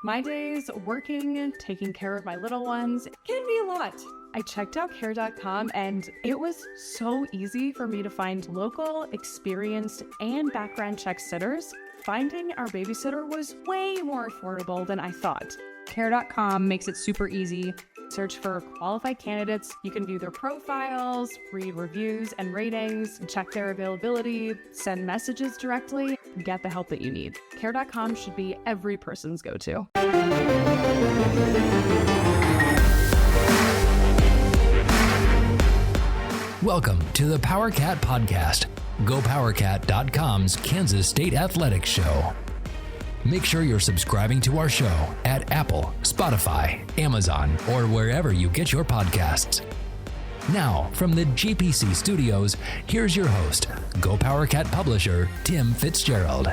My days working, taking care of my little ones can be a lot. I checked out care.com and it was so easy for me to find local, experienced, and background check sitters. Finding our babysitter was way more affordable than I thought. Care.com makes it super easy. Search for qualified candidates. You can view their profiles, read reviews and ratings, check their availability, send messages directly, and get the help that you need. Care.com should be every person's go-to. Welcome to the PowerCat Podcast, GoPowerCat.com's Kansas State Athletics Show. Make sure you're subscribing to our show at Apple, Spotify, Amazon, or wherever you get your podcasts. Now, from the GPC studios, here's your host, GoPowerCat publisher, Tim Fitzgerald.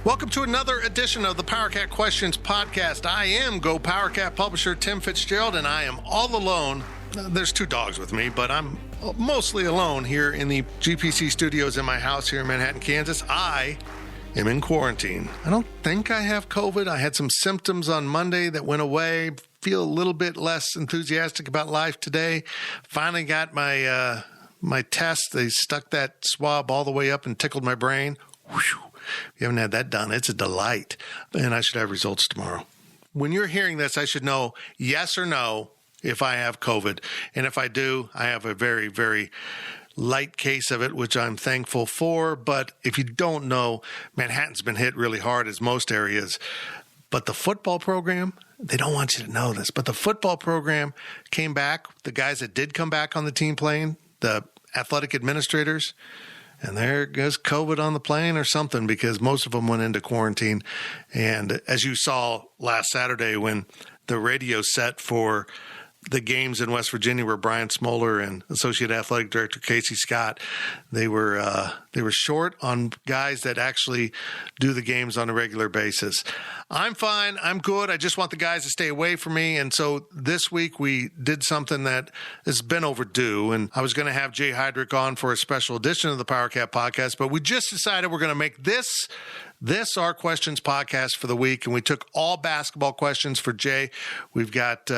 Welcome to another edition of the PowerCat Questions Podcast. I am GoPowerCat publisher Tim Fitzgerald, and I am all alone. There's two dogs with me, but I'm mostly alone here in the GPC studios in my house here in Manhattan, Kansas. I am in quarantine. I don't think I have COVID. I had some symptoms on Monday that went away. Feel a little bit less enthusiastic about life today. Finally got my my test. They stuck that swab all the way up and tickled my brain. Whew. If you haven't had that done, it's a delight. And I should have results tomorrow. When you're hearing this, I should know yes or no if I have COVID. And if I do, I have a very, very light case of it, which I'm thankful for. But if you don't know, Manhattan's been hit really hard, as most areas. But the football program, they don't want you to know this, but the football program came back. The guys that did come back on the team plane, the athletic administrators, and there goes COVID on the plane or something, because most of them went into quarantine. And as you saw last Saturday when the radio set for the games in West Virginia where Brian Smoller and Associate Athletic Director Casey Scott, they were short on guys that actually do the games on a regular basis. I'm fine. I'm good. I just want the guys to stay away from me. And so this week we did something that has been overdue. And I was going to have Jay Heidrick on for a special edition of the PowerCat Podcast, but we just decided we're going to make this our questions podcast for the week. And we took all basketball questions for Jay. We've got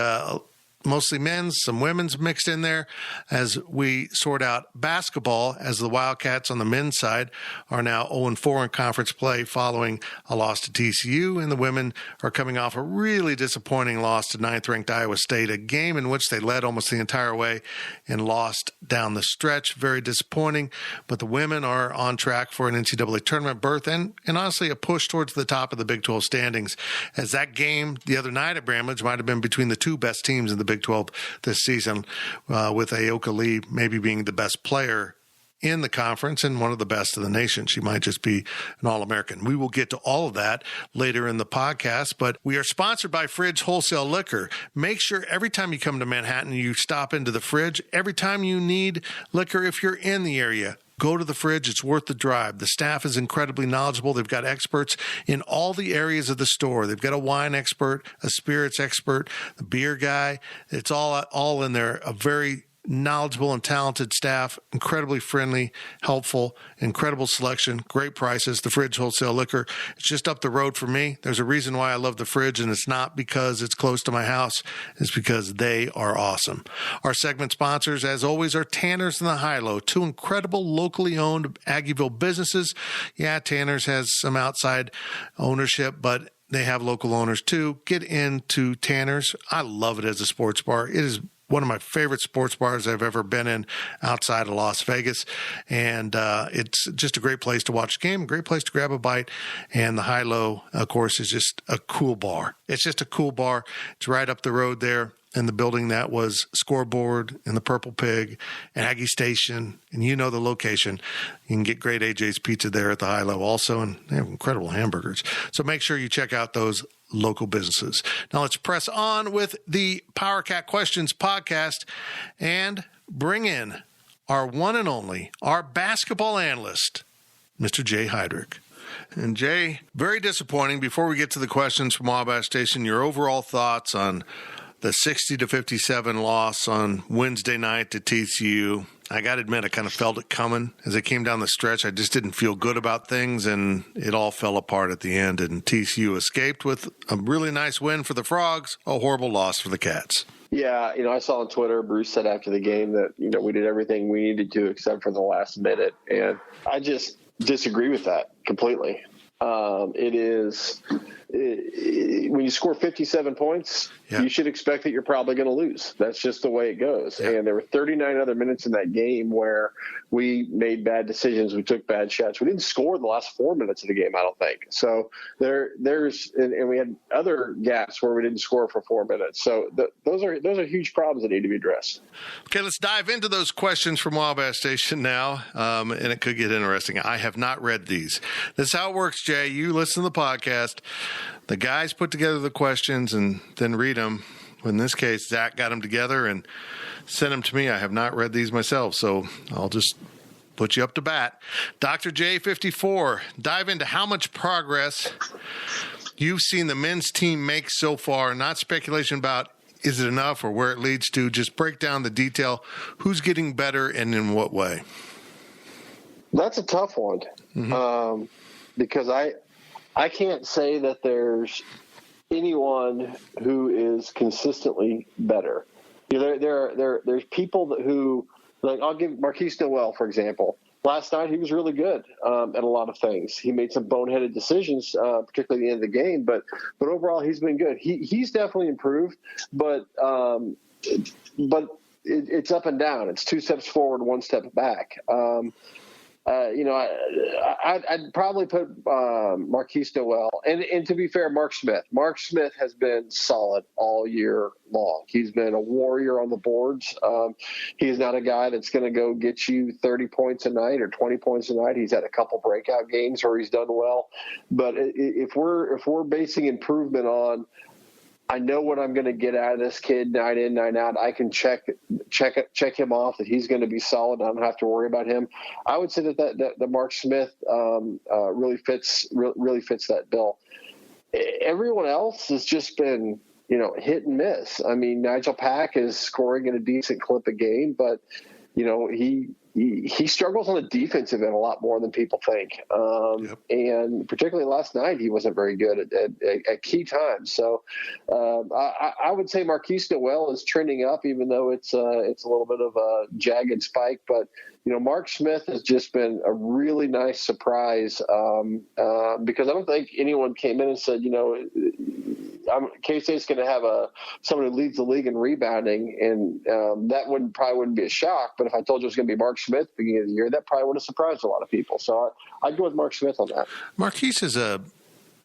mostly men's, some women's mixed in there as we sort out basketball, as the Wildcats on the men's side are now 0-4 in conference play following a loss to TCU, and the women are coming off a really disappointing loss to 9th-ranked Iowa State, a game in which they led almost the entire way and lost down the stretch. Very disappointing, but the women are on track for an NCAA tournament berth and honestly a push towards the top of the Big 12 standings, as that game the other night at Bramlage might have been between the two best teams in the Big 12 this season, with Ayoka Lee maybe being the best player in the conference and one of the best in the nation. She might just be an All-American. We will get to all of that later in the podcast, but we are sponsored by Fridge Wholesale Liquor. Make sure every time you come to Manhattan, you stop into the Fridge. Every time you need liquor, if you're in the area, go to the Fridge. It's worth the drive. The staff is incredibly knowledgeable. They've got experts in all the areas of the store. They've got a wine expert, a spirits expert, the beer guy. It's all in there. A very knowledgeable and talented staff, incredibly friendly, helpful, incredible selection, great prices. The Fridge Wholesale Liquor. It's just up the road for me. There's a reason why I love the Fridge, and it's not because it's close to my house. It's because they are awesome. Our segment sponsors, as always, are Tanner's and the High-Low, two incredible locally owned Aggieville businesses. Yeah, Tanner's has some outside ownership, but they have local owners too. Get into Tanner's. I love it as a sports bar. It is one of my favorite sports bars I've ever been in outside of Las Vegas. And it's just a great place to watch a game, a great place to grab a bite. And the High-Low, of course, is just a cool bar. It's just a cool bar. It's right up the road there in the building that was Scoreboard and the Purple Pig and Aggie Station. And you know the location. You can get great AJ's Pizza there at the High-Low also, and they have incredible hamburgers. So make sure you check out those local businesses. Now let's press on with the PowerCat Questions podcast and bring in our one and only, our basketball analyst, Mr. Jay Heidrick. And Jay, very disappointing. Before we get to the questions from Wabash Station, your overall thoughts on the 60-57 loss on Wednesday night to TCU. I got to admit, I kind of felt it coming as it came down the stretch. I just didn't feel good about things, and it all fell apart at the end. And TCU escaped with a really nice win for the Frogs, a horrible loss for the Cats. Yeah, I saw on Twitter, Bruce said after the game that, we did everything we needed to except for the last minute. And I just disagree with that completely. When you score 57 points, you should expect that you're probably going to lose. That's just the way it goes. Yeah. And there were 39 other minutes in that game where we made bad decisions. We took bad shots. We didn't score the last 4 minutes of the game, I don't think. So there's we had other gaps where we didn't score for 4 minutes. So those are huge problems that need to be addressed. Okay, let's dive into those questions from Wabash Station now, and it could get interesting. I have not read these. This is how it works, Jay. You listen to the podcast. The guys put together the questions and then read them. In this case, Zach got them together and sent them to me. I have not read these myself, so I'll just put you up to bat. Dr. J54, dive into how much progress you've seen the men's team make so far. Not speculation about is it enough or where it leads to. Just break down the detail. Who's getting better and in what way? That's a tough one, because I can't say that there's anyone who is consistently better. There's people who, like, I'll give Marquise Noel, for example. Last night, he was really good at a lot of things. He made some boneheaded decisions, particularly at the end of the game, but overall, he's been good. He's definitely improved, but it's up and down. It's 2 steps forward, 1 step back. I'd probably put Marquise Noel and to be fair, Mark Smith. Mark Smith has been solid all year long. He's been a warrior on the boards. He's not a guy that's going to go get you 30 points a night or 20 points a night. He's had a couple breakout games where he's done well. But if we're basing improvement on, I know what I'm going to get out of this kid night in, night out. I can check him off that he's going to be solid. I don't have to worry about him. I would say that Mark Smith really fits that bill. Everyone else has just been hit and miss. I mean, Nigel Pack is scoring at a decent clip a game, but he struggles on the defensive end a lot more than people think. And particularly last night, he wasn't very good at key times. So I would say Marquise Noel is trending up, even though it's a little bit of a jagged spike. But, Mark Smith has just been a really nice surprise because I don't think anyone came in and said, K-State's going to have someone who leads the league in rebounding, and that probably wouldn't be a shock. But if I told you it was going to be Mark Smith at the beginning of the year, that probably would have surprised a lot of people. So I'd go with Mark Smith on that. Marquise is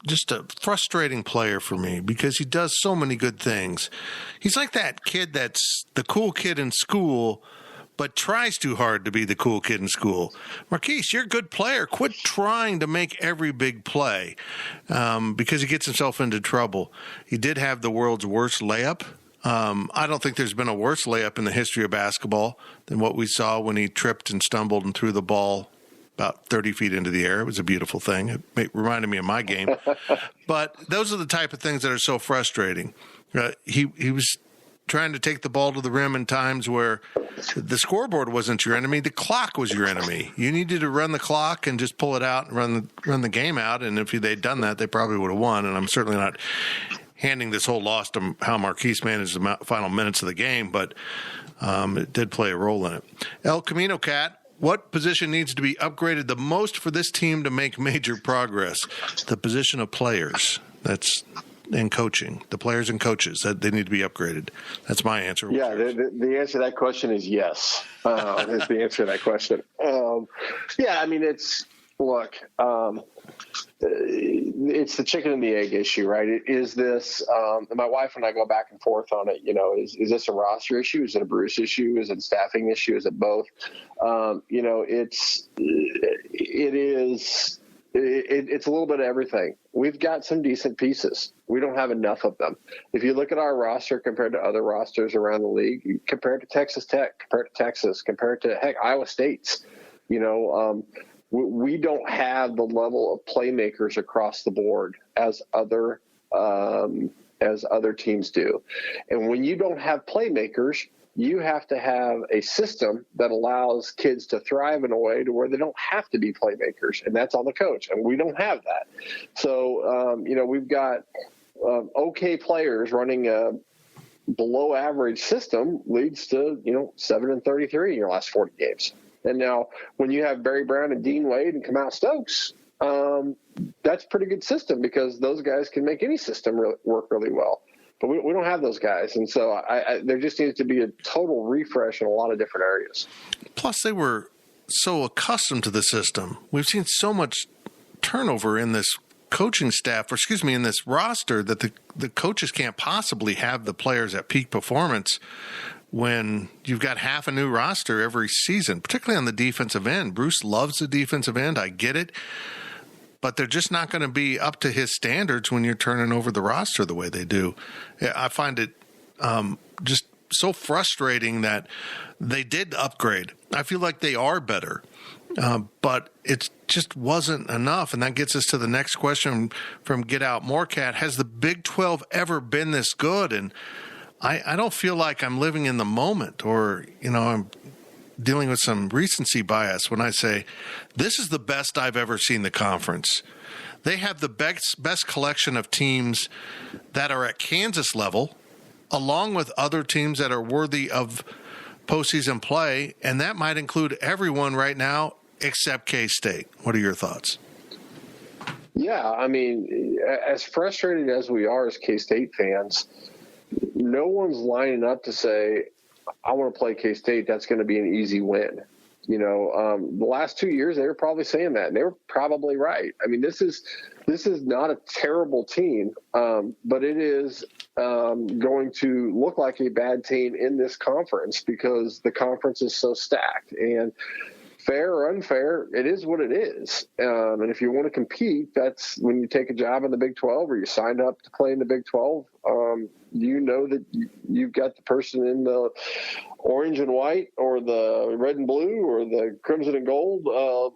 just a frustrating player for me because he does so many good things. He's like that kid that's the cool kid in school, but tries too hard to be the cool kid in school. Marquise, you're a good player. Quit trying to make every big play because he gets himself into trouble. He did have the world's worst layup. I don't think there's been a worse layup in the history of basketball than what we saw when he tripped and stumbled and threw the ball about 30 feet into the air. It was a beautiful thing. It reminded me of my game. But those are the type of things that are so frustrating. He was trying to take the ball to the rim in times where the scoreboard wasn't your enemy, the clock was your enemy. You needed to run the clock and just pull it out and run the game out. And if they'd done that, they probably would have won. And I'm certainly not handing this whole loss to how Marquise managed the final minutes of the game, but it did play a role in it. El Camino Cat, what position needs to be upgraded the most for this team to make major progress? The position of players. And coaching, the players and coaches, that they need to be upgraded. That's my answer. Yeah, the answer to that question is yes. Is the answer to that question. It's the chicken and the egg issue, right? Is this? My wife and I go back and forth on it. Is this a roster issue? Is it a Bruce issue? Is it a staffing issue? Is it both? It's a little bit of everything. We've got some decent pieces. We don't have enough of them. If you look at our roster compared to other rosters around the league, compared to Texas Tech, compared to Texas, compared to Iowa State's, we don't have the level of playmakers across the board as other teams do. And when you don't have playmakers, you have to have a system that allows kids to thrive in a way to where they don't have to be playmakers, and that's on the coach, and we don't have that. So, we've got okay players running a below average system leads to 7-33 in your last 40 games. And now when you have Barry Brown and Dean Wade and Kamau Stokes, that's a pretty good system because those guys can make any system work really well. But we don't have those guys. And so there just needs to be a total refresh in a lot of different areas. Plus, they were so accustomed to the system. We've seen so much turnover in this coaching staff, in this roster, that the coaches can't possibly have the players at peak performance when you've got half a new roster every season, particularly on the defensive end. Bruce loves the defensive end. I get it. But they're just not going to be up to his standards when you're turning over the roster the way they do. I find it just so frustrating that they did upgrade. I feel like they are better, but it just wasn't enough. And that gets us to the next question from Get Out Morecat. Has the Big 12 ever been this good? And I don't feel like I'm living in the moment, or, I'm dealing with some recency bias when I say this is the best I've ever seen the conference. They have the best collection of teams that are at Kansas level, along with other teams that are worthy of postseason play, and that might include everyone right now except K-State. What are your thoughts? Yeah, I mean, as frustrated as we are as K-State fans, no one's lining up to say, I want to play K-State, that's going to be an easy win. The last 2 years, they were probably saying that, and they were probably right. I mean, this is not a terrible team, but it is going to look like a bad team in this conference because the conference is so stacked. And fair or unfair, it is what it is. And if you want to compete, that's when you take a job in the Big 12 or you signed up to play in the Big 12. That you've got the person in the orange and white or the red and blue or the crimson and gold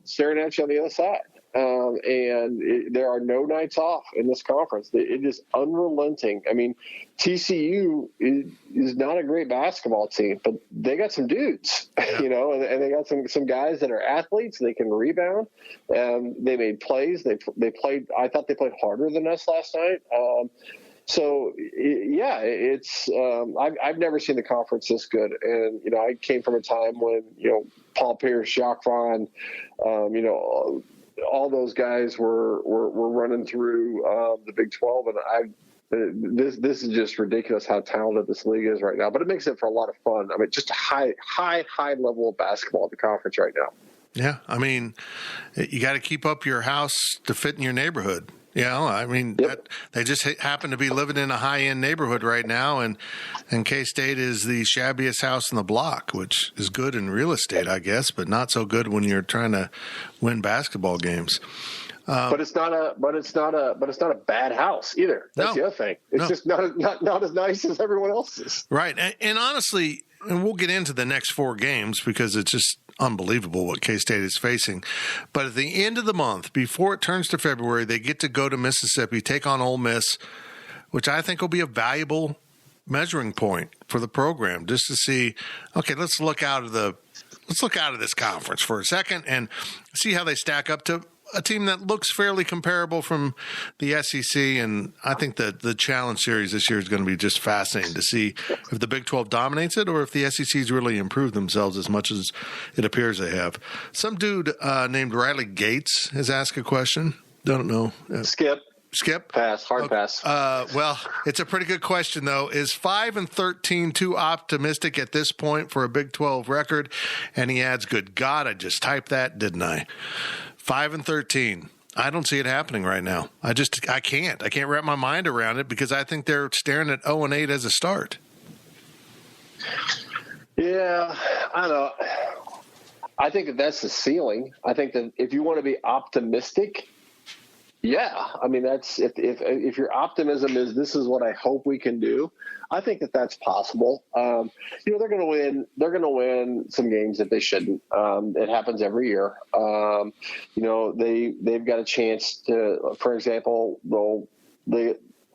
staring at you on the other side. There are no nights off in this conference. It is unrelenting. I mean, TCU is not a great basketball team, but they got some dudes, and they got some guys that are athletes. They can rebound. They made plays. They played. I thought they played harder than us last night. It's I've never seen the conference this good. And, I came from a time when, Paul Pierce, Jacques Vaughn, all those guys were running through the Big 12. And this is just ridiculous how talented this league is right now. But it makes it for a lot of fun. I mean, just a high level of basketball at the conference right now. Yeah, I mean, you got to keep up your house to fit in your neighborhood. Yep. They just happen to be living in a high-end neighborhood right now, and K-State is the shabbiest house in the block, which is good in real estate, I guess, but not so good when you're trying to win basketball games. But it's not a bad house either. That's the other thing. It's just not as nice as everyone else's. Right, and honestly, and we'll get into the next 4 games because it's just unbelievable what K-State is facing. But at the end of the month, before it turns to February, they get to go to Mississippi, take on Ole Miss, which I think will be a valuable measuring point for the program, just to see, okay, let's look out of this conference for a second and see how they stack up to a team that looks fairly comparable from the SEC. And I think that the Challenge Series this year is going to be just fascinating to see if the Big 12 dominates it or if the SEC's really improved themselves as much as it appears they have. Some dude named Riley Gates has asked a question. Don't know. Skip. Pass. Hard pass. Well, it's a pretty good question, though. Is 5-13 too optimistic at this point for a Big 12 record? And he adds, good God, I just typed that, didn't I? 5-13. I don't see it happening right now. I can't wrap my mind around it because I think they're staring at 0-8 as a start. Yeah, I know. I think that's the ceiling. I think that if you want to be optimistic, yeah, I mean, that's if your optimism is this is what I hope we can do, I think that's possible. They're going to win. They're going to win some games that they shouldn't. It happens every year. They've got a chance to, for example,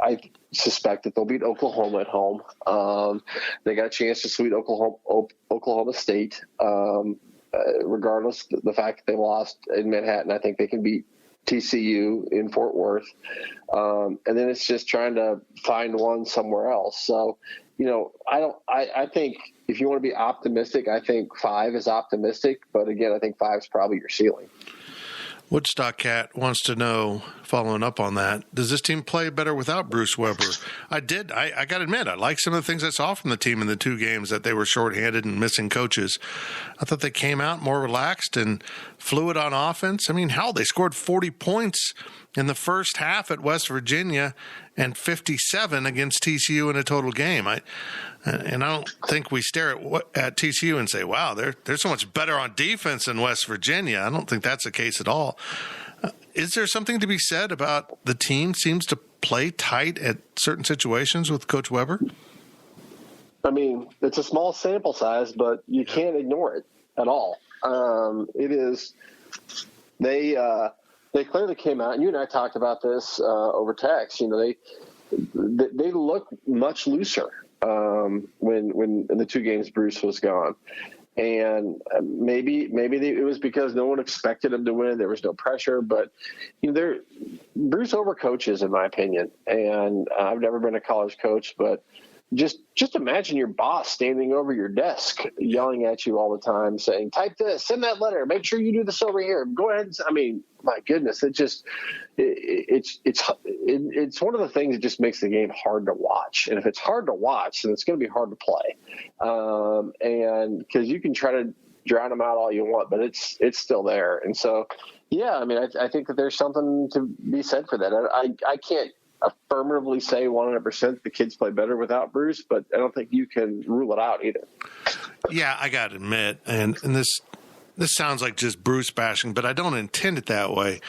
I suspect that they'll beat Oklahoma at home. They got a chance to sweep Oklahoma State. Regardless, the fact that they lost in Manhattan, I think they can beat TCU in Fort Worth. And then it's just trying to find one somewhere else. So, I think if you want to be optimistic, I think 5 is optimistic. But again, I think 5 is probably your ceiling. Woodstock Cat wants to know, following up on that, does this team play better without Bruce Weber? I got to admit, I like some of the things I saw from the team in the 2 games that they were shorthanded and missing coaches. I thought they came out more relaxed and fluid on offense. I mean, hell, they scored 40 points in the first half at West Virginia and 57 against TCU in a total game. I don't think we stare at TCU and say, wow, they're so much better on defense than West Virginia. I don't think that's the case at all. Is there something to be said about the team seems to play tight at certain situations with Coach Weber? I mean, it's a small sample size, but you can't ignore it at all. It is they clearly came out, and you and I talked about this over text. They look much looser when in the 2 games Bruce was gone, and maybe it was because no one expected him to win. There was no pressure, but Bruce overcoaches, in my opinion. And I've never been a college coach, but just imagine your boss standing over your desk, yelling at you all the time, saying, type this, send that letter, make sure you do this over here. Go ahead. I mean, my goodness, it's one of the things that just makes the game hard to watch. And if it's hard to watch, then it's going to be hard to play. And because you can try to drown them out all you want, but it's still there. And so, yeah, I mean, I think that there's something to be said for that. I can't affirmatively say 100% the kids play better without Bruce, but I don't think you can rule it out either. Yeah, I got to admit, and this sounds like just Bruce bashing, but I don't intend it that way.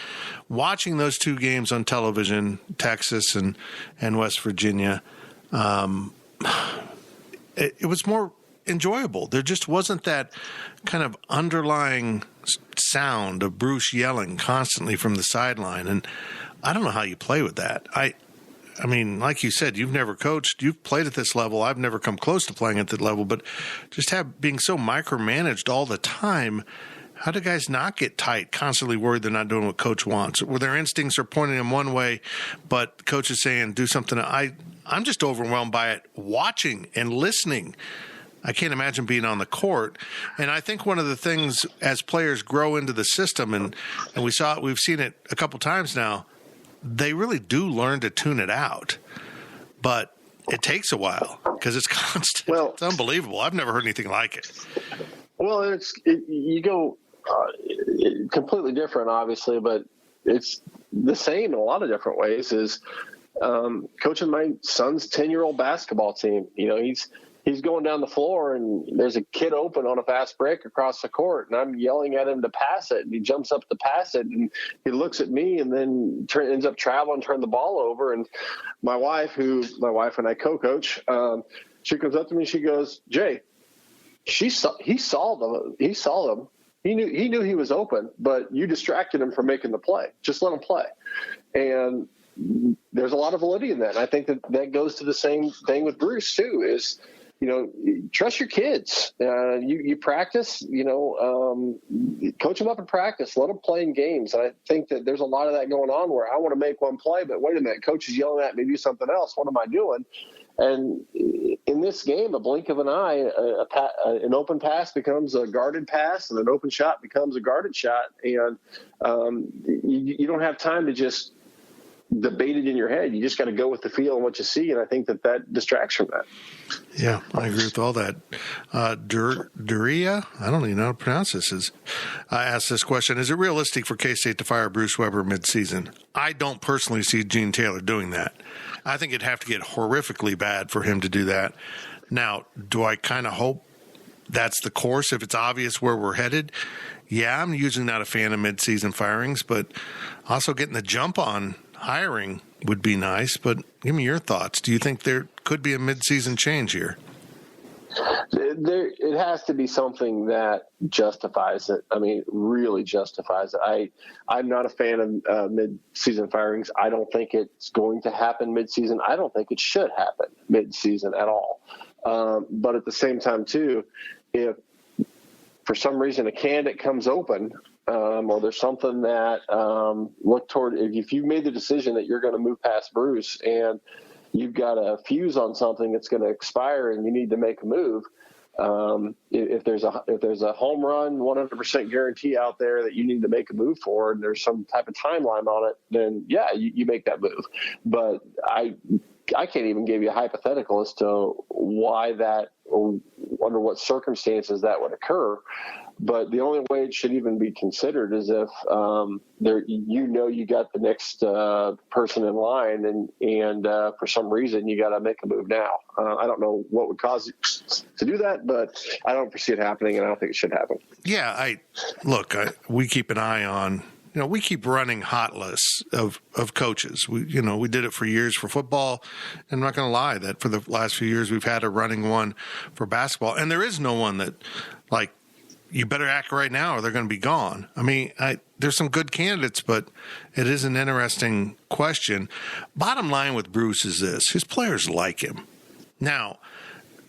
Watching those 2 games on television, Texas and West Virginia, it was more enjoyable. There just wasn't that kind of underlying sound of Bruce yelling constantly from the sideline, and I don't know how you play with that. I mean, like you said, you've never coached. You've played at this level. I've never come close to playing at that level. But just being so micromanaged all the time, how do guys not get tight, constantly worried they're not doing what coach wants? Where their instincts are pointing them one way, but coach is saying do something. I'm just overwhelmed by it watching and listening. I can't imagine being on the court. And I think one of the things as players grow into the system, and we've seen it a couple times now, they really do learn to tune it out, but it takes a while because it's constant. Well, it's unbelievable. I've never heard anything like it. Well, you go completely different, obviously, but it's the same in a lot of different ways. Is coaching my son's 10-year-old basketball team. He's going down the floor and there's a kid open on a fast break across the court, and I'm yelling at him to pass it, and he jumps up to pass it, and he looks at me and then ends up traveling, turn the ball over. And my wife and I co-coach, she comes up to me and she goes, Jay, he saw them. He knew he was open, but you distracted him from making the play. Just let him play. And there's a lot of validity in that. And I think that goes to the same thing with Bruce too, is, trust your kids. You practice, coach them up in practice, let them play in games. And I think that there's a lot of that going on where I want to make one play, but wait a minute, coach is yelling at me to do something else. What am I doing? And in this game, a blink of an eye, an open pass becomes a guarded pass, and an open shot becomes a guarded shot. And you don't have time to just debate it in your head. You just got to go with the feel and what you see. And I think that distracts from that. Yeah, I agree with all that. Duria, I don't even know how to pronounce this. I asked this question: is it realistic for K-State to fire Bruce Weber midseason? I don't personally see Gene Taylor doing that. I think it'd have to get horrifically bad for him to do that. Now, do I kind of hope that's the course if it's obvious where we're headed? Yeah, I'm usually not a fan of midseason firings, but also getting the jump on hiring would be nice. But give me your thoughts. Do you think there could be a midseason change here? It has to be something that justifies it. I mean, really justifies it. I'm not a fan of mid-season firings. I don't think it's going to happen mid-season. I don't think it should happen mid-season at all. But at the same time, too, if for some reason a candidate comes open, or there's something that look toward, if you've made the decision that you're going to move past Bruce and you've got a fuse on something that's going to expire and you need to make a move, if there's a home run 100% guarantee out there that you need to make a move for, and there's some type of timeline on it, then yeah, you make that move. But I can't even give you a hypothetical as to why that, or under what circumstances that would occur. But the only way it should even be considered is if you got the next person in line, and for some reason you got to make a move now. I don't know what would cause you to do that, but I don't foresee it happening, and I don't think it should happen. Yeah, we keep an eye on. We keep running hot lists of coaches. We did it for years for football. And I'm not going to lie that for the last few years we've had a running one for basketball. And there is no one that, like, you better act right now or they're going to be gone. I mean, there's some good candidates, but it is an interesting question. Bottom line with Bruce is this: his players like him. Now,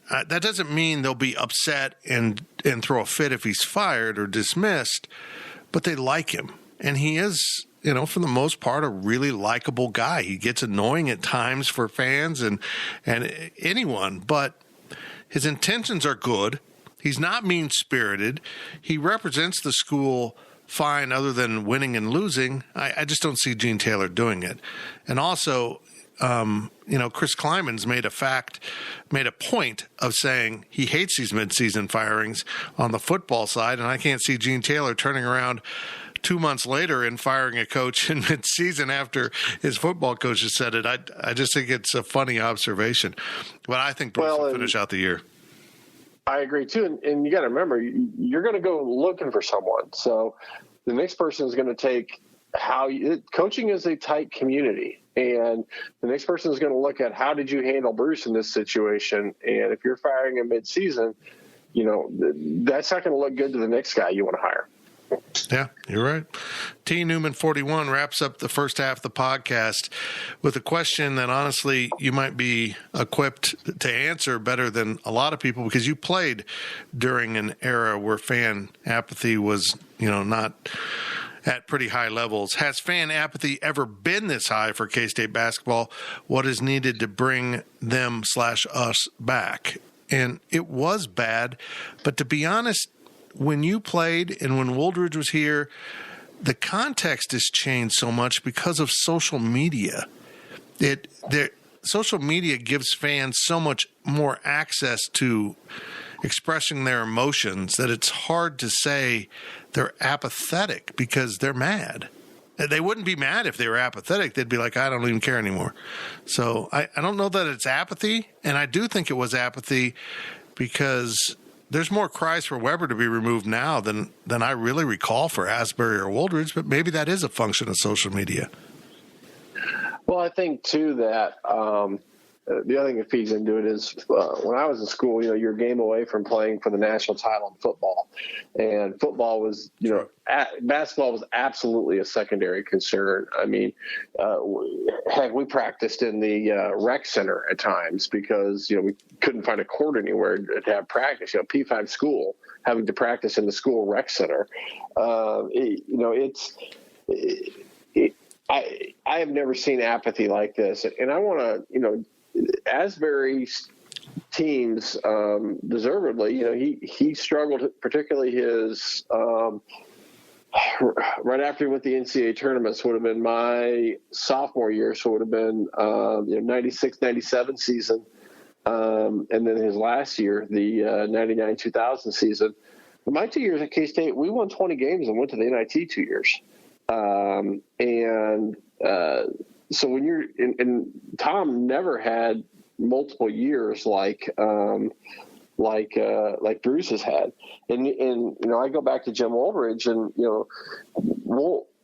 that doesn't mean they'll be upset and throw a fit if he's fired or dismissed, but they like him. And he is, for the most part, a really likable guy. He gets annoying at times for fans and anyone, but his intentions are good. He's not mean-spirited. He represents the school fine other than winning and losing. I just don't see Gene Taylor doing it. And also, Chris Kleiman's made a point of saying he hates these midseason firings on the football side, and I can't see Gene Taylor turning around 2 months later and firing a coach in mid-season after his football coach has said it. I just think it's a funny observation. But I think Bruce will finish out the year. I agree, too. And you got to remember, you're going to go looking for someone. So the next person is going to take coaching is a tight community. And the next person is going to look at how did you handle Bruce in this situation? And if you're firing him mid-season, that's not going to look good to the next guy you want to hire. Yeah, you're right. T. Newman 41 wraps up the first half of the podcast with a question that honestly you might be equipped to answer better than a lot of people, because you played during an era where fan apathy was, not at pretty high levels. Has fan apathy ever been this high for K-State basketball? What is needed to bring them/us back? And it was bad, but to be honest, when you played and when Wooldridge was here, the context has changed so much because of social media. Social media gives fans so much more access to expressing their emotions that it's hard to say they're apathetic because they're mad. They wouldn't be mad if they were apathetic. They'd be like, I don't even care anymore. So I don't know that it's apathy, and I do think it was apathy because there's more cries for Weber to be removed now than I really recall for Asbury or Wooldridge, but maybe that is a function of social media. Well, I think, too, that the other thing that feeds into it is when I was in school, you're a game away from playing for the national title in football. And football was, basketball was absolutely a secondary concern. I mean, heck, we practiced in the rec center at times because, we couldn't find a court anywhere to have practice. P5 school, having to practice in the school rec center. I have never seen apathy like this. And I want to, Asbury's teams, deservedly, he struggled, particularly his right after he went the NCAA tournaments would have been my sophomore year, so it would have been 96, 97 season, and then his last year, the 99, 2000 season. My 2 years at K-State, we won 20 games and went to the NIT 2 years. So when you're and Tom never had multiple years like Bruce has had, and I go back to Jim Wooldridge, and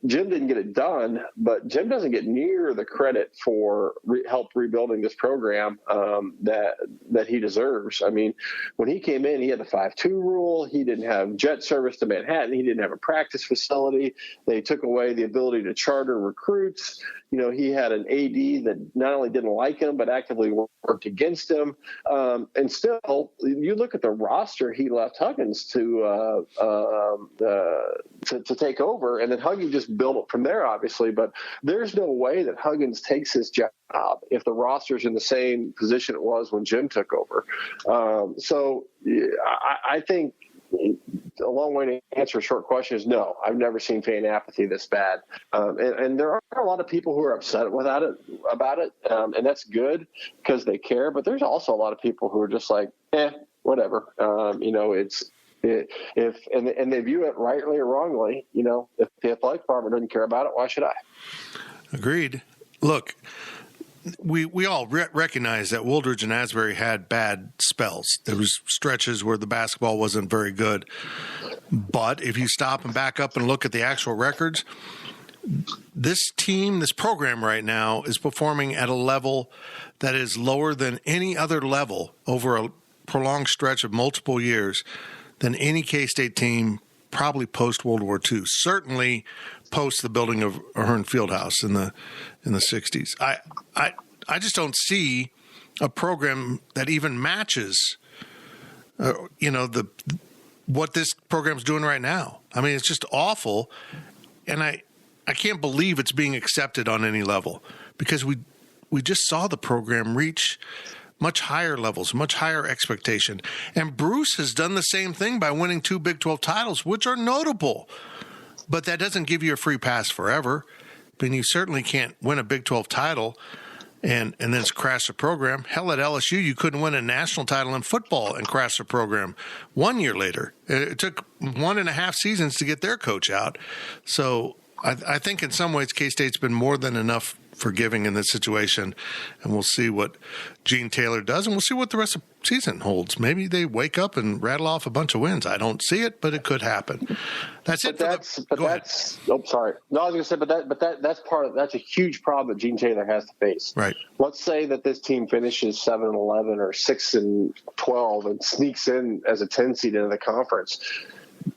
Jim didn't get it done, but Jim doesn't get near the credit for help rebuilding this program that he deserves. I mean, when he came in, he had the 5-2 rule. He didn't have jet service to Manhattan. He didn't have a practice facility. They took away the ability to charter recruits. He had an AD that not only didn't like him, but actively worked against him. And still, you look at the roster he left Huggins to take over, and then Huggins just built it from there, obviously. But there's no way that Huggins takes his job if the roster's in the same position it was when Jim took over. I think a long way to answer a short question is no. I've never seen fan apathy this bad, and there are a lot of people who are upset about it, and that's good because they care. But there's also a lot of people who are just like, whatever. If they view it rightly or wrongly. If the athletic department doesn't care about it, why should I? Agreed. Look, we all recognize that Wooldridge and Asbury had bad spells. There was stretches where the basketball wasn't very good. But if you stop and back up and look at the actual records, this program right now is performing at a level that is lower than any other level over a prolonged stretch of multiple years than any K-State team probably post-World War II, certainly post the building of Ahern Fieldhouse in the 60s. I just don't see a program that even matches, what this program's doing right now. I mean, it's just awful, and I can't believe it's being accepted on any level because we just saw the program reach much higher levels, much higher expectation. And Bruce has done the same thing by winning 2 Big 12 titles, which are notable. But that doesn't give you a free pass forever. I mean, you certainly can't win a Big 12 title and then crash the program. Hell, at LSU, you couldn't win a national title in football and crash the program 1 year later. It took 1.5 seasons to get their coach out. So I think in some ways K-State's been more than enough forgiving in this situation, and we'll see what Gene Taylor does, and we'll see what the rest of the season holds. Maybe they wake up and rattle off a bunch of wins. I don't see it, but it could happen. That's it. That's sorry. No, I was going to say, that's a huge problem that Gene Taylor has to face. Right. Let's say that this team finishes 7-11 or 6-12 and sneaks in as a 10 seed into the conference.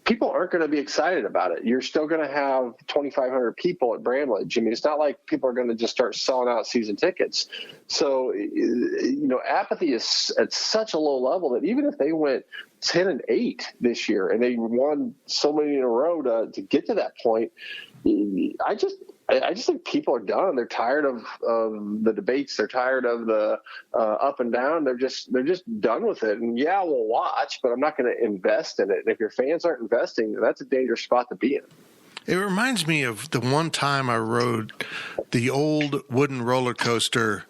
People aren't going to be excited about it. You're still going to have 2,500 people at Bramlage. I mean, it's not like people are going to just start selling out season tickets. So, apathy is at such a low level that even if they went 10-8 this year and they won so many in a row to get to that point, I just think people are done. They're tired of the debates. They're tired of the up and down. They're just done with it. And yeah, we'll watch, but I'm not going to invest in it. And if your fans aren't investing, that's a dangerous spot to be in. It reminds me of the one time I rode the old wooden roller coaster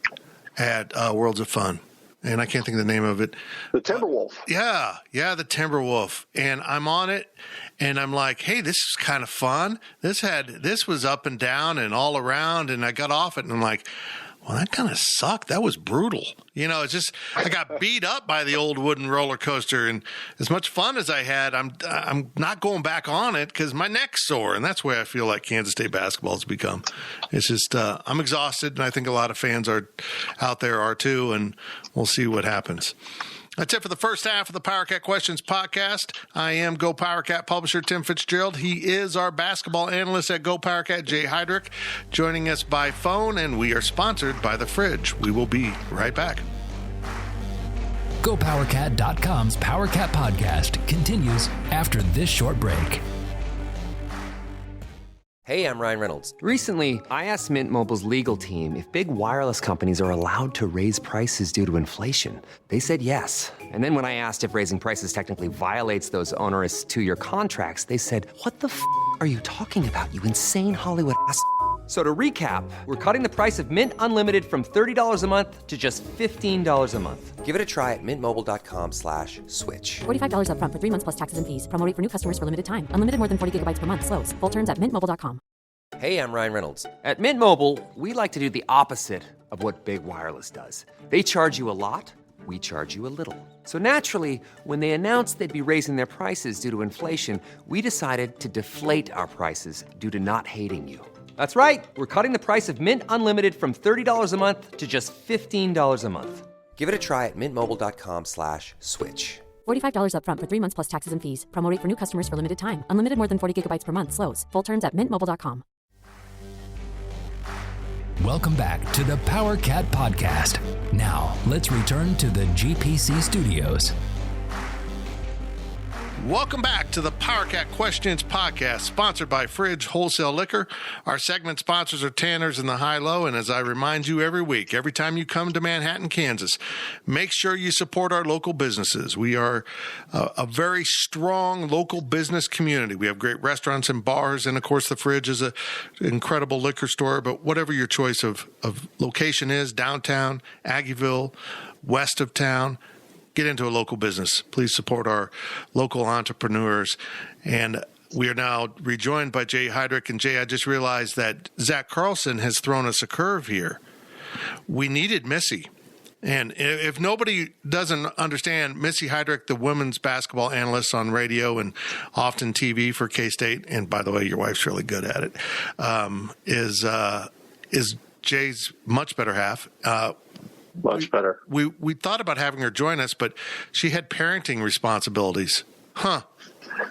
at Worlds of Fun. And I can't think of the name of it. The Timberwolf. Yeah, the Timberwolf. And I'm on it, and I'm like, hey, this is kind of fun. This was up and down and all around, and I got off it, and I'm like, well, that kind of sucked. That was brutal. It's just I got beat up by the old wooden roller coaster, and as much fun as I had, I'm not going back on it because my neck's sore, and that's the way I feel like Kansas State basketball has become. It's just I'm exhausted, and I think a lot of fans out there are too, and we'll see what happens. That's it for the first half of the PowerCat Questions podcast. I am Go PowerCat publisher Tim Fitzgerald. He is our basketball analyst at Go PowerCat, Jay Heidrick, joining us by phone, and we are sponsored by The Fridge. We will be right back. GoPowerCat.com's PowerCat podcast continues after this short break. Hey, I'm Ryan Reynolds. Recently, I asked Mint Mobile's legal team if big wireless companies are allowed to raise prices due to inflation. They said yes. And then when I asked if raising prices technically violates those onerous 2-year contracts, they said, "What the f*** are you talking about, you insane Hollywood ass?" So to recap, we're cutting the price of Mint Unlimited from $30 a month to just $15 a month. Give it a try at mintmobile.com/switch. $45 up front for 3 months plus taxes and fees. Promo rate for new customers for limited time. Unlimited more than 40 gigabytes per month. Slows full terms at mintmobile.com. Hey, I'm Ryan Reynolds. At Mint Mobile, we like to do the opposite of what Big Wireless does. They charge you a lot. we charge you a little. So naturally, when they announced they'd be raising their prices due to inflation, we decided to deflate our prices due to not hating you. That's right. We're cutting the price of Mint Unlimited from $30 a month to just $15 a month. Give it a try at mintmobile.com/switch. $45 up front for 3 months plus taxes and fees. Promo rate for new customers for limited time. Unlimited more than 40 gigabytes per month slows. Full terms at mintmobile.com. Welcome back to the Power Cat Podcast. Now, let's return to the GPC studios. Welcome back to the Power Cat Questions Podcast, sponsored by Fridge Wholesale Liquor. Our segment sponsors are Tanner's and the High Low, and as I remind you every week, every time you come to Manhattan, Kansas, make sure you support our local businesses. We are a very strong local business community. We have great restaurants and bars, and of course the Fridge is an incredible liquor store, but whatever your choice of location is, downtown, Aggieville, west of town, get into a local business. Please support our local entrepreneurs. And we are now rejoined by Jay Heidrick. And Jay, I just realized that Zach Carlson has thrown us a curve here. We needed Missy. And if nobody doesn't understand, Missy Heidrick, the women's basketball analyst on radio and often TV for K-State, and by the way, your wife's really good at it, is Jay's much better half. Much better. We thought about having her join us, but she had parenting responsibilities.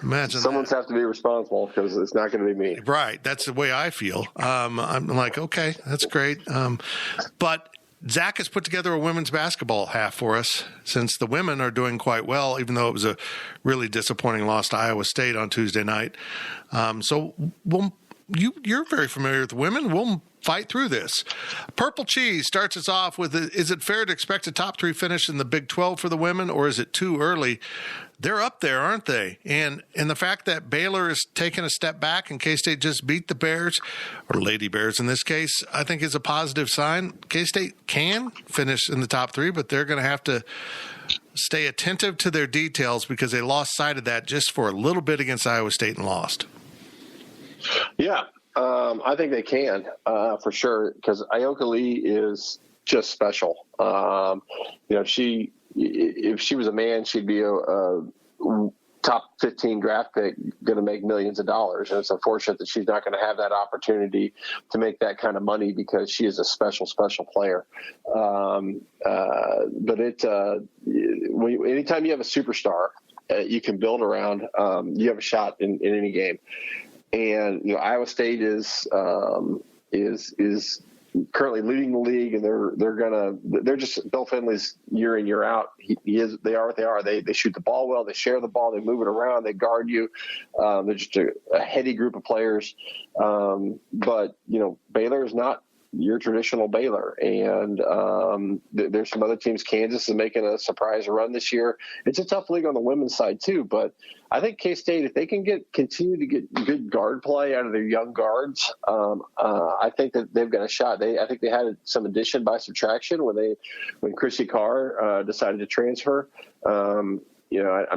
Imagine Someone's have to be responsible because it's not going to be me. Right. That's the way I feel. I'm like, okay, that's great. But Zach has put together a women's basketball half for us since the women are doing quite well, even though it was a really disappointing loss to Iowa State on Tuesday night. So you're very familiar with the women. We'll fight through this. Purple Cheese starts us off with, is it fair to expect a top 3 finish in the Big 12 for the women, or is it too early? They're up there, aren't they? And the fact that Baylor is taking a step back and K-State just beat the Bears, or Lady Bears in this case, I think is a positive sign. K-State can finish in the top 3, but they're going to have to stay attentive to their details because they lost sight of that just for a little bit against Iowa State and lost. Yeah. I think they can, for sure, because Ioka Lee is just special. If she was a man, she'd be a top 15 draft pick, going to make millions of dollars. And it's unfortunate that she's not going to have that opportunity to make that kind of money because she is a special, special player. But anytime you have a superstar, you can build around, you have a shot in any game. And Iowa State is currently leading the league, and they're just Bill Finley's year in, year out. They are what they are. They shoot the ball well, they share the ball, they move it around, they guard you. They're just a heady group of players. But Baylor is not your traditional Baylor, and there's some other teams. Kansas is making a surprise run this year. It's a tough league on the women's side too, but I think K-State, if they can continue to get good guard play out of their young guards, I think that they've got a shot. I think they had some addition by subtraction when Chrissy Carr decided to transfer. I'm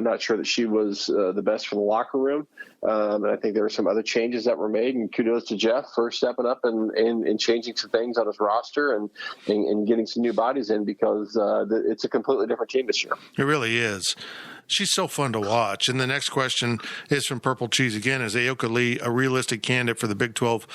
not sure that she was the best for the locker room. And I think there were some other changes that were made, and kudos to Jeff for stepping up and changing some things on his roster and getting some new bodies in, because it's a completely different team this year. It really is. She's so fun to watch. And the next question is from Purple Cheese again. Is Ioka Lee a realistic candidate for the Big 12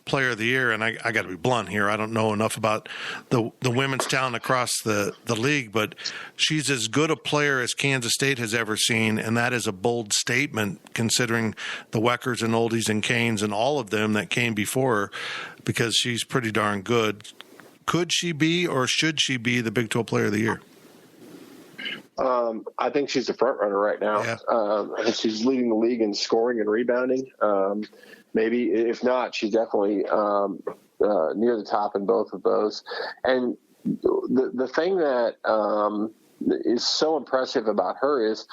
Player of the Year? And I got to be blunt here. I don't know enough about the women's talent across the league, but she's as good a player as Kansas State has ever seen, and that is a bold statement considering the Weckers and Oldies and Canes and all of them that came before her, because she's pretty darn good. Could she be, or should she be, the Big 12 Player of the Year? I think she's the front runner right now. Yeah. I think she's leading the league in scoring and rebounding. Maybe, if not, she's definitely near the top in both of those. And the thing that is so impressive about her is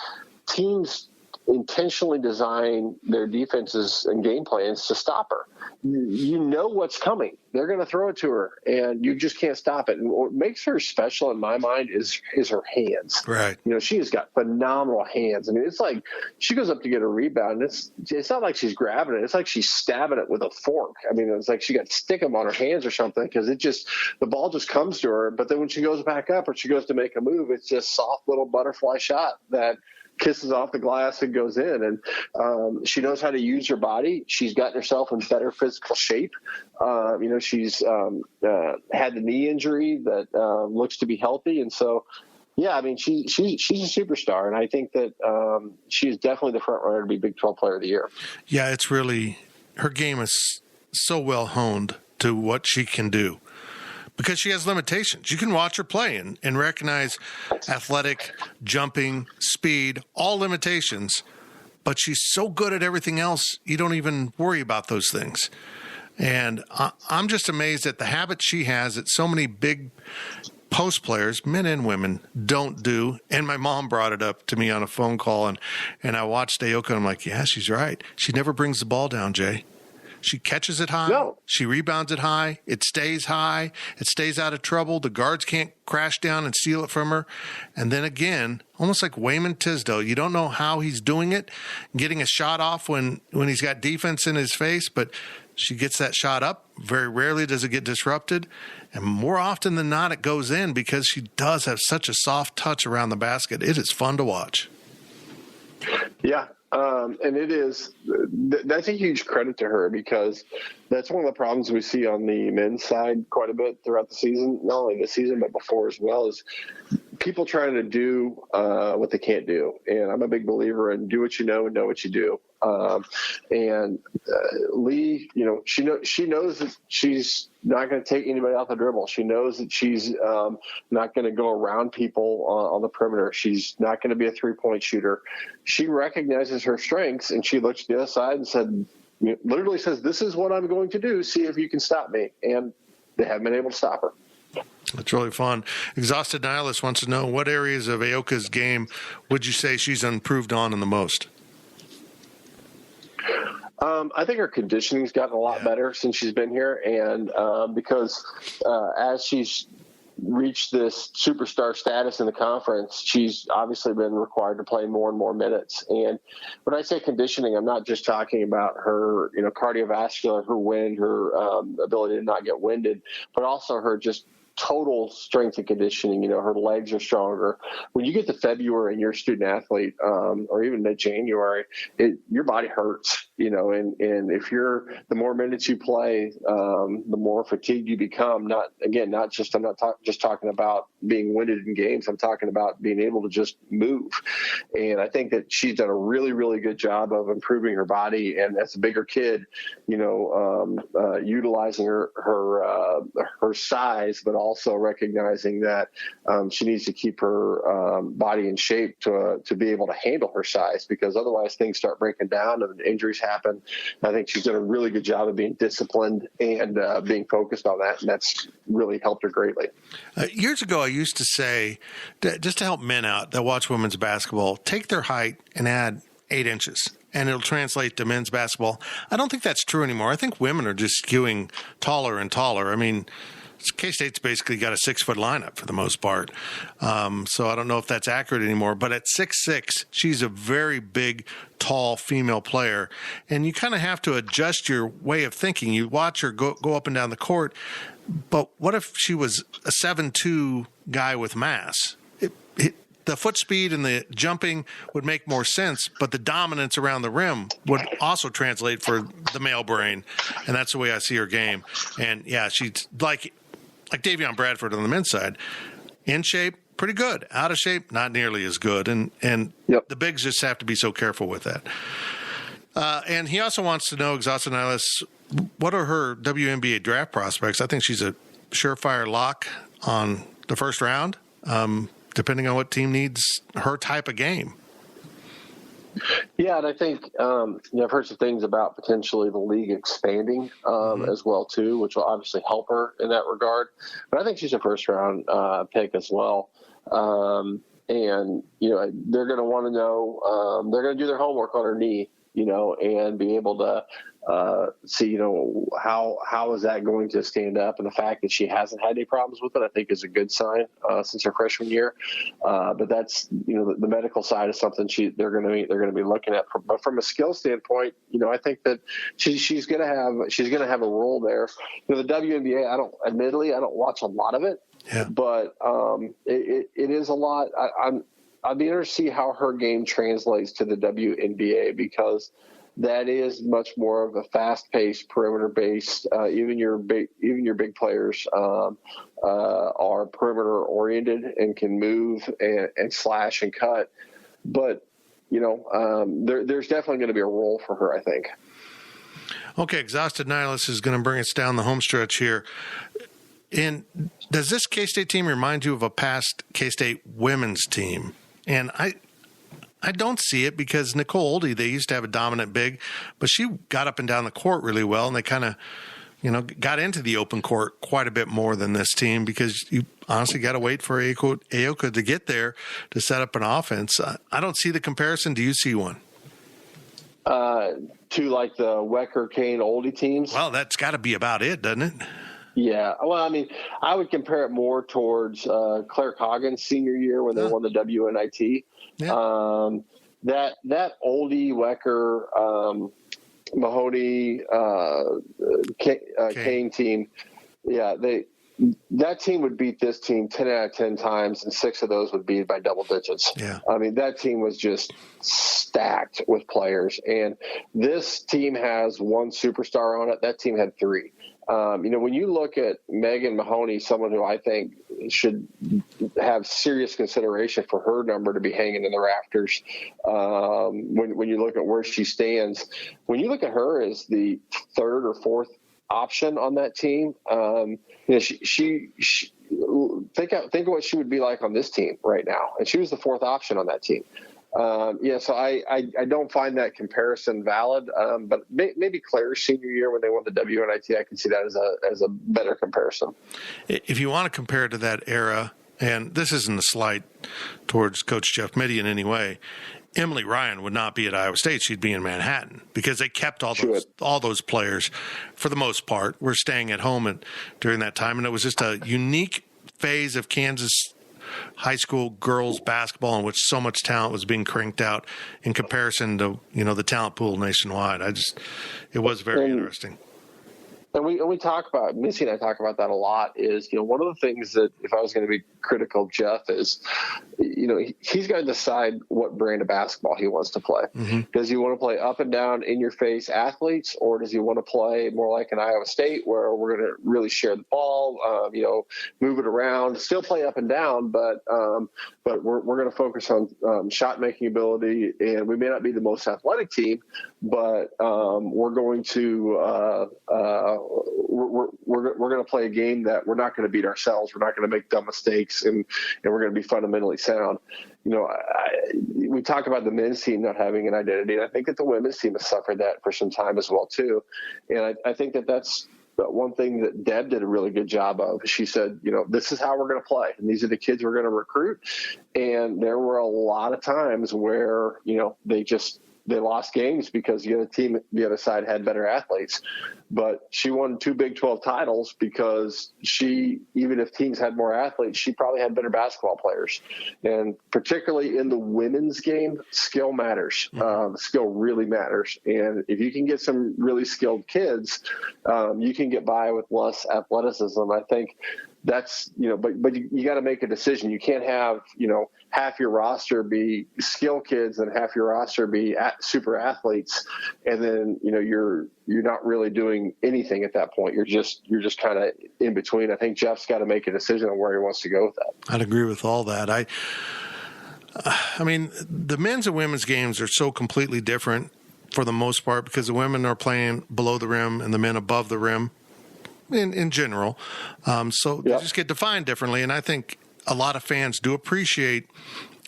teams intentionally design their defenses and game plans to stop her. you know what's coming. They're going to throw it to her, and you just can't stop it. And what makes her special in my mind is her hands. Right. She has got phenomenal hands. I mean, it's like she goes up to get a rebound, and it's not like she's grabbing it. It's like she's stabbing it with a fork. I mean, it's like she got stickum on her hands or something, because the ball just comes to her. But then when she goes back up or she goes to make a move, it's just soft little butterfly shot that kisses off the glass and goes in. And she knows how to use her body. She's gotten herself in better physical shape. She's had the knee injury that looks to be healthy. And so, yeah, I mean, she's a superstar. And I think that she's definitely the front runner to be Big 12 Player of the Year. Yeah, it's really – her game is so well honed to what she can do, because she has limitations. You can watch her play and recognize athletic, jumping, speed, all limitations, but she's so good at everything else, you don't even worry about those things. And I'm just amazed at the habit she has that so many big post players, men and women, don't do. And my mom brought it up to me on a phone call, and I watched Aoka, and I'm like, yeah, she's right. She never brings the ball down, Jay. She catches it high. No. She rebounds it high. It stays high. It stays out of trouble. The guards can't crash down and steal it from her. And then again, almost like Wayman Tisdale, you don't know how he's doing it, getting a shot off when he's got defense in his face, but she gets that shot up. Very rarely does it get disrupted. And more often than not, it goes in, because she does have such a soft touch around the basket. It is fun to watch. Yeah. And it is, that's a huge credit to her, because that's one of the problems we see on the men's side quite a bit throughout the season, not only this season, but before as well, is people trying to do what they can't do. And I'm a big believer in do what you know and know what you do. Lee, she knows that she's not going to take anybody off the dribble. She knows that she's not going to go around people on the perimeter. She's not going to be a 3-point shooter. She recognizes her strengths, and she looks to the other side and literally says, this is what I'm going to do. See if you can stop me. And they haven't been able to stop her. That's really fun. Exhausted Nihilist wants to know, what areas of Aoka's game would you say she's improved on in the most? I think her conditioning's gotten a lot better since she's been here, and because as she's reached this superstar status in the conference, she's obviously been required to play more and more minutes. And when I say conditioning, I'm not just talking about her, cardiovascular, her wind, her ability to not get winded, but also her just total strength and conditioning. Her legs are stronger. When you get to February and you're a student athlete, or even mid-January, your body hurts, and if the more minutes you play, the more fatigued you become. I'm not just talking about being winded in games. I'm talking about being able to just move. And I think that she's done a really, really good job of improving her body. And as a bigger kid, utilizing her size, but also recognizing that she needs to keep her body in shape to be able to handle her size, because otherwise things start breaking down and injuries happen. I think she's done a really good job of being disciplined and being focused on that, and that's really helped her greatly. Years ago, I used to say, just to help men out that watch women's basketball, take their height and add 8 inches. And it'll translate to men's basketball. I don't think that's true anymore. I think women are just skewing taller and taller. I mean, K-State's basically got a 6-foot lineup for the most part. So I don't know if that's accurate anymore. But at 6'6", she's a very big, tall female player. And you kind of have to adjust your way of thinking. You watch her go up and down the court. But what if she was a 7'2" guy with mass? The foot speed and the jumping would make more sense, but the dominance around the rim would also translate for the male brain, and that's the way I see her game. And, yeah, she's like Davion Bradford on the men's side. In shape, pretty good. Out of shape, not nearly as good. And Yep. The bigs just have to be so careful with that. And he also wants to know, Exhausted Nihilist, what are her WNBA draft prospects? I think she's a surefire lock on the first round. Depending on what team needs her type of game. Yeah, and I think I've heard some things about potentially the league expanding as well too, which will obviously help her in that regard. But I think she's a first-round pick as well. And they're going to want to know. They're going to do their homework on her knee. and be able to see, how is that going to stand up? And the fact that she hasn't had any problems with it, I think, is a good sign since her freshman year. But that's, the medical side is something they're going to be looking at. But from a skill standpoint, I think that she's going to have a role there. The WNBA, I don't watch a lot of it, but it is a lot. I'd be interested to see how her game translates to the WNBA, because that is much more of a fast-paced, perimeter-based. Even your big players are perimeter-oriented and can move and slash and cut. But there's definitely going to be a role for her, I think. Okay, Exhausted Nihilist is going to bring us down the home stretch here. And does this K-State team remind you of a past K-State women's team? And I don't see it, because Nicole Oldie, they used to have a dominant big, but she got up and down the court really well, and they kind of, got into the open court quite a bit more than this team, because you honestly got to wait for Aoka to get there to set up an offense. I don't see the comparison. Do you see one? To like the Wecker, Kane, Oldie teams? Well, that's got to be about it, doesn't it? Yeah. Well, I mean, I would compare it more towards Claire Coggin's senior year when they won the WNIT. Yeah. That Oldie, Wecker, Mahoney, Kane team, that team would beat this team 10 out of 10 times, and 6 of those would be by double digits. Yeah. I mean, that team was just stacked with players, and this team has one superstar on it. That team had 3. When you look at Megan Mahoney, someone who I think should have serious consideration for her number to be hanging in the rafters, when you look at where she stands, when you look at her as the 3rd or 4th option on that team, she think of what she would be like on this team right now, and she was the 4th option on that team. So I don't find that comparison valid, but maybe Claire's senior year when they won the WNIT, I can see that as a better comparison. If you want to compare to that era, and this isn't a slight towards Coach Jeff Mittie in any way, Emily Ryan would not be at Iowa State. She'd be in Manhattan, because they kept all those players, for the most part, were staying at home during that time. And it was just a unique phase of Kansas high school girls basketball in which so much talent was being cranked out in comparison to, the talent pool nationwide. It was very interesting. And we talk about, Missy and I talk about that a lot, is, one of the things that, if I was going to be critical of Jeff, is, he's got to decide what brand of basketball he wants to play. Mm-hmm. Does he want to play up and down, in your face athletes, or does he want to play more like an Iowa State, where we're going to really share the ball, move it around, still play up and down, but we're going to focus on shot making ability, and we may not be the most athletic team, but we're going to we're going to play a game that we're not going to beat ourselves. We're not going to make dumb mistakes, and we're going to be fundamentally sound. We talk about the men's team not having an identity, and I think that the women's team has suffered that for some time as well too. And I think that's one thing that Deb did a really good job of. She said, this is how we're going to play, and these are the kids we're going to recruit. And there were a lot of times where they lost games because the other team, the other side, had better athletes. But she won 2 Big 12 titles because even if teams had more athletes, she probably had better basketball players. And particularly in the women's game, skill matters. Skill really matters. And if you can get some really skilled kids, you can get by with less athleticism. I think that's, but you got to make a decision. You can't have, half your roster be skill kids and half your roster be super athletes. And then, you're not really doing anything at that point. You're just kind of in between. I think Jeff's got to make a decision on where he wants to go with that. I'd agree with all that. I mean, the men's and women's games are so completely different for the most part, because the women are playing below the rim and the men above the rim. In general. So they just get defined differently. And I think a lot of fans do appreciate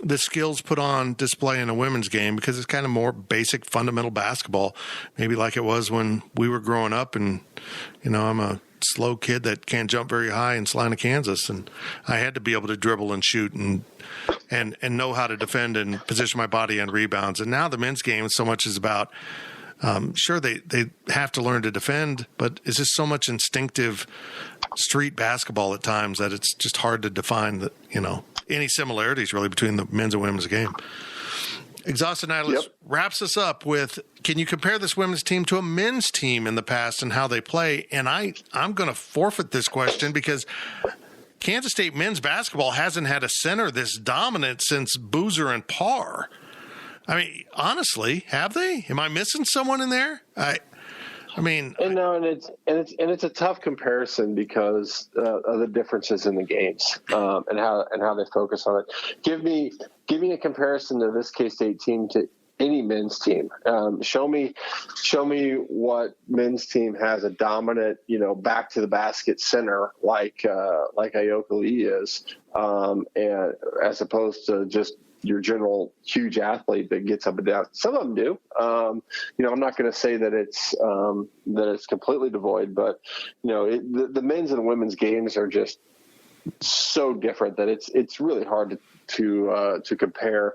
the skills put on display in a women's game, because it's kind of more basic, fundamental basketball, maybe like it was when we were growing up. And, I'm a slow kid that can't jump very high in Salina, Kansas. And I had to be able to dribble and shoot and and know how to defend and position my body on rebounds. And now the men's game so much is about, sure, they have to learn to defend, but it's just so much instinctive street basketball at times that it's just hard to define any similarities really between the men's and women's game. Exhausted Analyst wraps us up with, can you compare this women's team to a men's team in the past and how they play? And I'm going to forfeit this question because Kansas State men's basketball hasn't had a center this dominant since Boozer and Parr. I mean, honestly, have they? Am I missing someone in there? It's a tough comparison because of the differences in the games and how they focus on it. Give me a comparison to this K-State team to any men's team. Show me what men's team has a dominant, back to the basket center like Ayoka Lee is, and as opposed to just your general huge athlete that gets up and down. Some of them do. I'm not going to say that it's completely devoid, but the men's and women's games are just so different that it's really hard to compare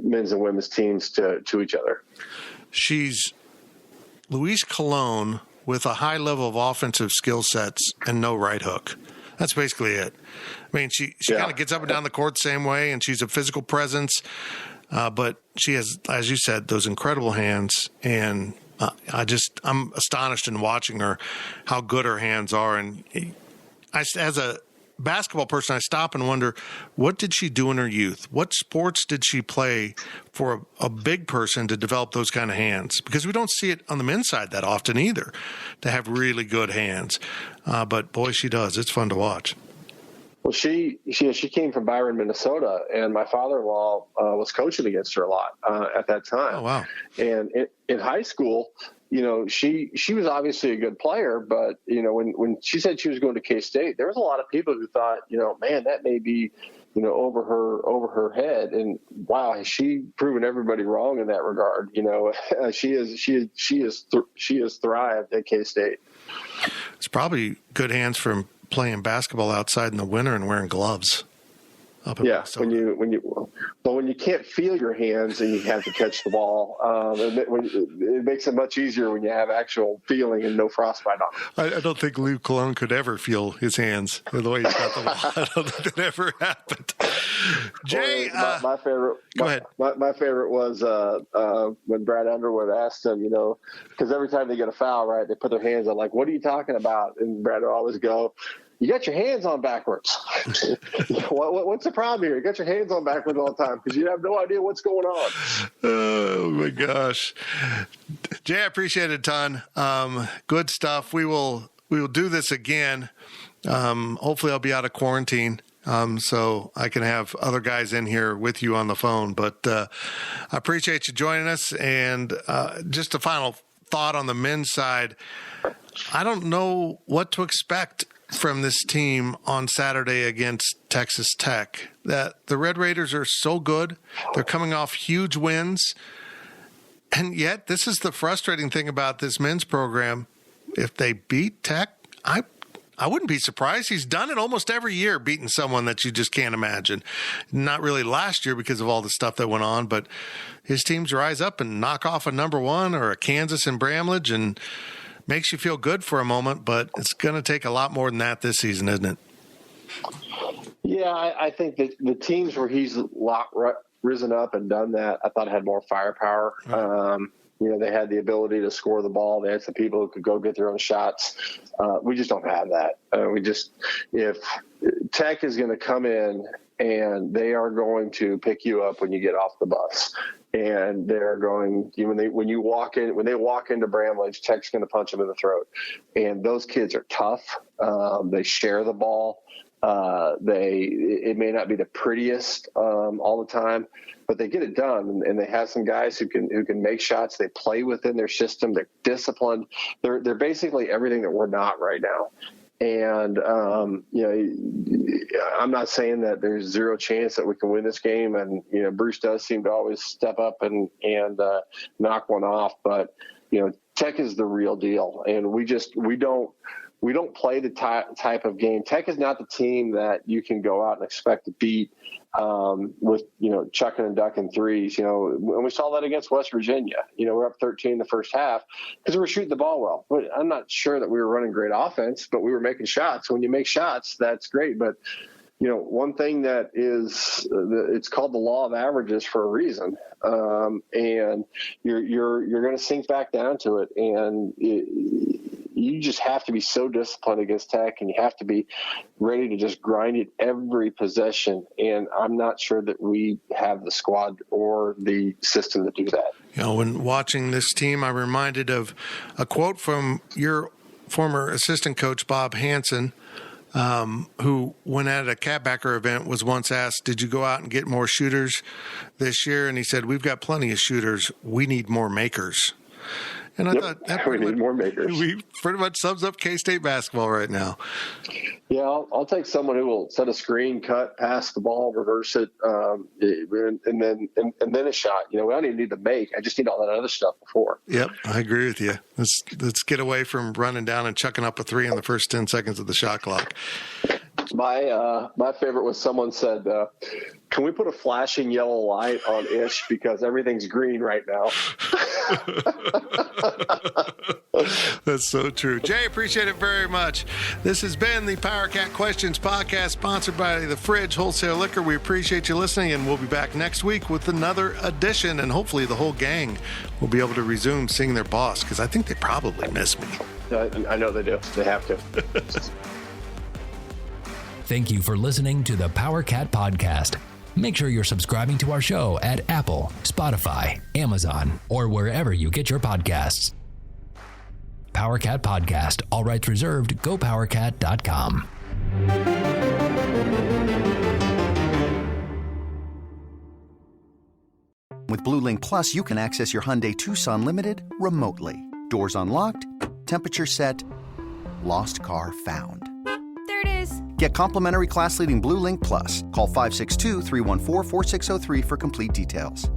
men's and women's teams to each other. She's Louise Cologne with a high level of offensive skill sets and no right hook. That's basically it. I mean, she kind of gets up and down the court the same way, and she's a physical presence. But she has, as you said, those incredible hands. And I'm astonished in watching her, how good her hands are. And as a basketball person, I stop and wonder, what did she do in her youth? What sports did she play for a big person to develop those kind of hands? Because we don't see it on the men's side that often either, to have really good hands. But boy, she does. It's fun to watch. Well, she came from Byron, Minnesota, and my father-in-law was coaching against her a lot at that time. Oh, wow. And in high school, she was obviously a good player, but, when she said she was going to K-State, there was a lot of people who thought, man, that may be, over her head. And wow, has she proven everybody wrong in that regard? She has thrived at K-State. It's probably good hands from playing basketball outside in the winter and wearing gloves. When you can't feel your hands and you have to catch the ball, it makes it much easier when you have actual feeling and no frostbite on it. I don't think Lou Cologne could ever feel his hands the way he's got the ball. I don't think that ever happened. Jay, my favorite. Go ahead. My favorite was when Brad Underwood asked him, because every time they get a foul, right, they put their hands on, like, what are you talking about? And Brad would always go, you got your hands on backwards. What's the problem here? You got your hands on backwards all the time because you have no idea what's going on. Oh, my gosh. Jay, I appreciate it a ton. Good stuff. We will do this again. Hopefully I'll be out of quarantine so I can have other guys in here with you on the phone. But I appreciate you joining us. And just a final thought on the men's side. I don't know what to expect from this team on Saturday against Texas Tech. That the Red Raiders are so good. They're coming off huge wins. And yet, this is the frustrating thing about this men's program. If they beat Tech, I wouldn't be surprised. He's done it almost every year, beating someone that you just can't imagine. Not really last year because of all the stuff that went on, but his teams rise up and knock off a number one or a Kansas and Bramlage and makes you feel good for a moment, but it's going to take a lot more than that this season, isn't it? Yeah, I think that the teams where he's risen up and done that, I thought had more firepower. Right. They had the ability to score the ball. They had some people who could go get their own shots. We just don't have that. If Tech is going to come in and they are going to pick you up when you get off the bus. And they're going, when they walk into Bramlage, Tech's going to punch them in the throat. And those kids are tough. They share the ball. It may not be the prettiest all the time, but they get it done. And they have some guys who can make shots. They play within their system. They're disciplined. They're basically everything that we're not right now. And, I'm not saying that there's zero chance that we can win this game. And, Bruce does seem to always step up and knock one off. But, Tech is the real deal. And we we don't play the type of game. Tech is not the team that you can go out and expect to beat with, chucking and ducking threes, and we saw that against West Virginia. We're up 13 in the first half because we were shooting the ball well. But I'm not sure that we were running great offense, but we were making shots. When you make shots, that's great. But one thing that is, it's called the law of averages for a reason. And you're going to sink back down to it. And you just have to be so disciplined against Tech, and you have to be ready to just grind it every possession. And I'm not sure that we have the squad or the system to do that. When watching this team, I'm reminded of a quote from your former assistant coach, Bob Hansen, who, when at a Catbacker event, was once asked, did you go out and get more shooters this year? And he said, we've got plenty of shooters. We need more makers. And I thought that we need more makers. We pretty much sums up K-State basketball right now. Yeah, I'll take someone who will set a screen, cut, pass the ball, reverse it, and then a shot. We don't even need to make. I just need all that other stuff before. Yep, I agree with you. Let's get away from running down and chucking up a three in the first 10 seconds of the shot clock. My favorite was someone said, can we put a flashing yellow light on Ish because everything's green right now? That's so true. Jay, appreciate it very much. This has been the PowerCat Questions podcast, sponsored by the Fridge Wholesale Liquor. We appreciate you listening, and we'll be back next week with another edition, and hopefully the whole gang will be able to resume seeing their boss, because I think they probably miss me. I know they do. They have to. Thank you for listening to the PowerCat Podcast. Make sure you're subscribing to our show at Apple, Spotify, Amazon, or wherever you get your podcasts. PowerCat Podcast. All rights reserved. GoPowerCat.com. With Blue Link Plus, you can access your Hyundai Tucson Limited remotely. Doors unlocked, temperature set, lost car found. There it is. Get complimentary class-leading Blue Link Plus. Call 562-314-4603 for complete details.